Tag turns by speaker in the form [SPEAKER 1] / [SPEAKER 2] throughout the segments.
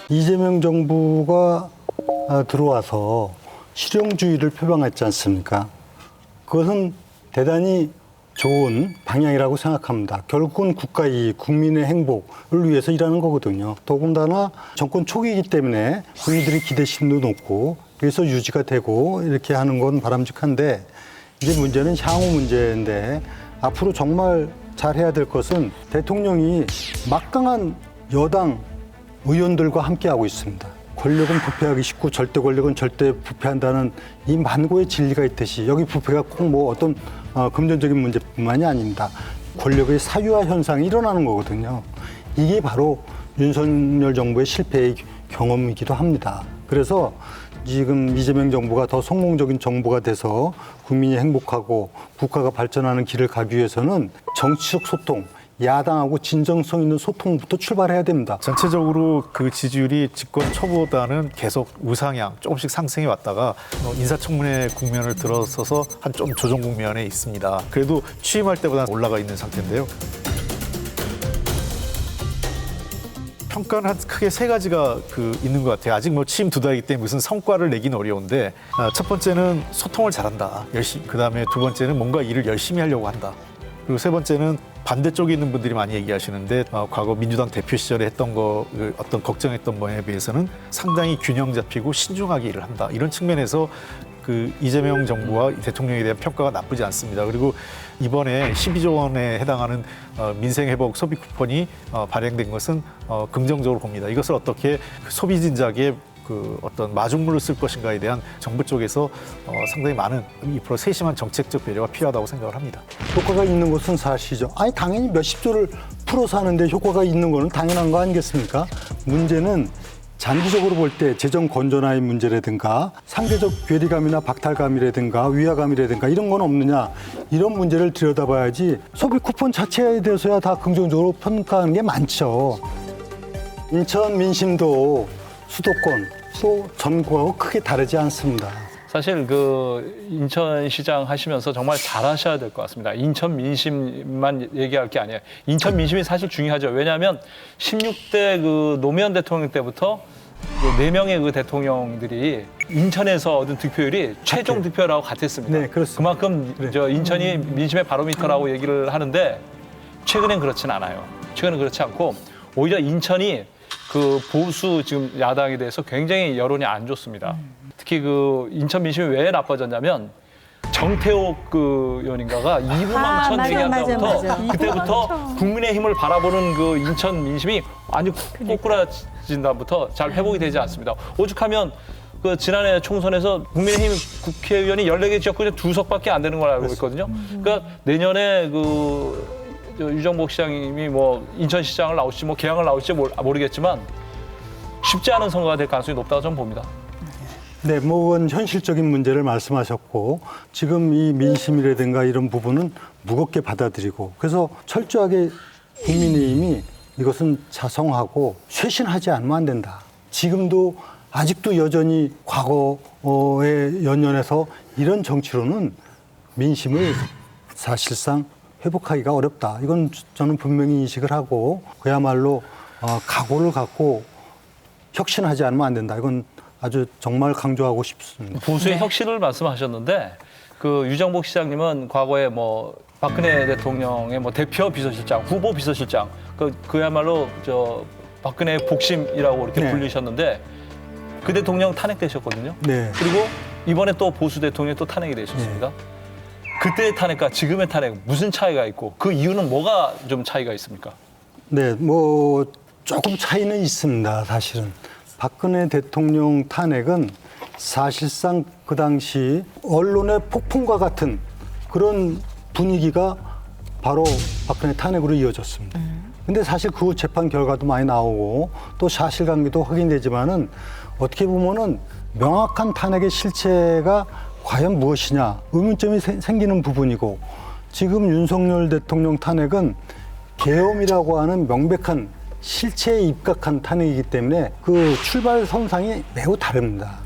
[SPEAKER 1] 이재명 정부가 들어와서 실용주의를 표방했지 않습니까? 그것은 대단히 좋은 방향이라고 생각합니다. 결국은 국가 이익, 국민의 행복을 위해서 일하는 거거든요. 더군다나 정권 초기이기 때문에 국민들의 기대심도 높고 그래서 유지가 되고 이렇게 하는 건 바람직한데 이제 문제는 향후 문제인데 앞으로 정말 잘해야 될 것은 대통령이 막강한 여당 의원들과 함께하고 있습니다. 권력은 부패하기 쉽고 절대 권력은 절대 부패한다는 이 만고의 진리가 있듯이 여기 부패가 꼭 뭐 어떤 금전적인 문제뿐만이 아닙니다. 권력의 사유화 현상이 일어나는 거거든요. 이게 바로 윤석열 정부의 실패의 경험이기도 합니다. 그래서 지금 이재명 정부가 더 성공적인 정부가 돼서 국민이 행복하고 국가가 발전하는 길을 가기 위해서는 정치적 소통, 야당하고 진정성 있는 소통부터 출발해야 됩니다.
[SPEAKER 2] 전체적으로 그 지지율이 집권 초보다는 계속 우상향, 조금씩 상승해 왔다가 인사청문회 국면을 들어서서 한 좀 조정 국면에 있습니다. 그래도 취임할 때보다 올라가 있는 상태인데요. 평가는 한 크게 세 가지가 있는 것 같아요. 아직 뭐 취임 2달이기 때문에 무슨 성과를 내기는 어려운데 첫 번째는 소통을 잘한다. 열심히. 그다음에 두 번째는 뭔가 일을 열심히 하려고 한다. 그리고 세 번째는 반대쪽에 있는 분들이 많이 얘기하시는데 과거 민주당 대표 시절에 했던 거 어떤 걱정했던 거에 비해서는 상당히 균형 잡히고 신중하게 일을 한다. 이런 측면에서 이재명 정부와 대통령에 대한 평가가 나쁘지 않습니다. 그리고 이번에 12조 원에 해당하는 민생회복 소비 쿠폰이 발행된 것은 긍정적으로 봅니다. 이것을 어떻게 소비 진작에 어떤 마중물을 쓸 것인가에 대한 정부 쪽에서 상당히 많은 2% 세심한 정책적 배려가 필요하다고 생각을 합니다.
[SPEAKER 1] 효과가 있는 것은 사실이죠. 아니 당연히 몇십 조를 풀어서 하는데 효과가 있는 거는 당연한 거 아니겠습니까? 문제는 장기적으로 볼 때 재정 건전화의 문제라든가 상대적 괴리감이나 박탈감이라든가 위화감이라든가 이런 건 없느냐 이런 문제를 들여다봐야지 소비 쿠폰 자체에 대해서야 다 긍정적으로 평가하는 게 많죠. 인천 민심도 수도권 또 전국하고 크게 다르지 않습니다.
[SPEAKER 3] 사실 인천시장 하시면서 정말 잘하셔야 될 것 같습니다. 인천 민심만 얘기할 게 아니에요. 인천 민심이 사실 중요하죠. 왜냐하면 16대 노무현 대통령 때부터 4명의 대통령들이 인천에서 얻은 득표율이 최종 득표율하고 같았습니다.
[SPEAKER 1] 네, 그렇습니다.
[SPEAKER 3] 그만큼 인천이 민심의 바로미터라고 얘기를 하는데 최근엔 그렇진 않아요. 최근엔 그렇지 않고 오히려 인천이 보수 지금 야당에 대해서 굉장히 여론이 안 좋습니다. 특히 인천 민심이 왜 나빠졌냐면 정태옥 의원인가가 이부망천 얘기한다부터 그때부터 국민의힘을 바라보는 인천 민심이 아주 꼬꾸라진다부터 잘 회복이 되지 않습니다. 오죽하면 지난해 총선에서 국민의힘 국회의원이 14개 지역구에 2석밖에 안 되는 걸 알고 있거든요. 그러니까 내년에 유정복 시장님이 인천시장을 나올지 개항을 나올지 모르겠지만 쉽지 않은 선거가 될 가능성이 높다고 저는 봅니다.
[SPEAKER 1] 네, 현실적인 문제를 말씀하셨고 지금 이 민심이라든가 이런 부분은 무겁게 받아들이고 그래서 철저하게 국민의힘이 이것은 자성하고 쇄신하지 않으면 안 된다. 지금도 아직도 여전히 과거에 연연해서 이런 정치로는 민심을 사실상 회복하기가 어렵다. 이건 저는 분명히 인식을 하고 그야말로 각오를 갖고 혁신하지 않으면 안 된다. 이건 아주 정말 강조하고 싶습니다.
[SPEAKER 3] 보수의 혁신을 말씀하셨는데 유정복 시장님은 과거에 박근혜 대통령의 대표 비서실장, 후보 비서실장 그야말로 박근혜 복심이라고 이렇게
[SPEAKER 1] 네.
[SPEAKER 3] 불리셨는데 그 대통령 탄핵되셨거든요.
[SPEAKER 1] 네.
[SPEAKER 3] 그리고 이번에 또 보수 대통령이 또 탄핵이 되셨습니다. 그때의 탄핵과 지금의 탄핵 무슨 차이가 있고 그 이유는 뭐가 좀 차이가 있습니까?
[SPEAKER 1] 네, 조금 차이는 있습니다. 사실은 박근혜 대통령 탄핵은 사실상 그 당시 언론의 폭풍과 같은 그런 분위기가 바로 박근혜 탄핵으로 이어졌습니다. 근데 사실 그 재판 결과도 많이 나오고 또 사실관계도 확인되지만은 어떻게 보면은 명확한 탄핵의 실체가 과연 무엇이냐 의문점이 생기는 부분이고 지금 윤석열 대통령 탄핵은 계엄이라고 하는 명백한 실체에 입각한 탄핵이기 때문에 출발 선상이 매우 다릅니다.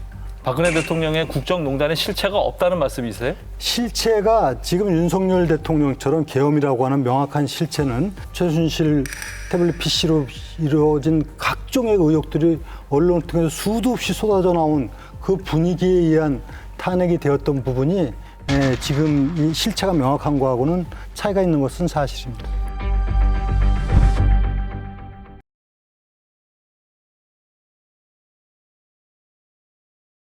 [SPEAKER 3] 박근혜 대통령의 국정농단의 실체가 없다는 말씀이세요?
[SPEAKER 1] 실체가 지금 윤석열 대통령처럼 계엄이라고 하는 명확한 실체는 최순실 태블릿 PC로 이루어진 각종의 의혹들이 언론을 통해서 수도 없이 쏟아져 나온 그 분위기에 의한 탄핵이 되었던 부분이 지금 이 실체가 명확한 거하고는 차이가 있는 것은 사실입니다.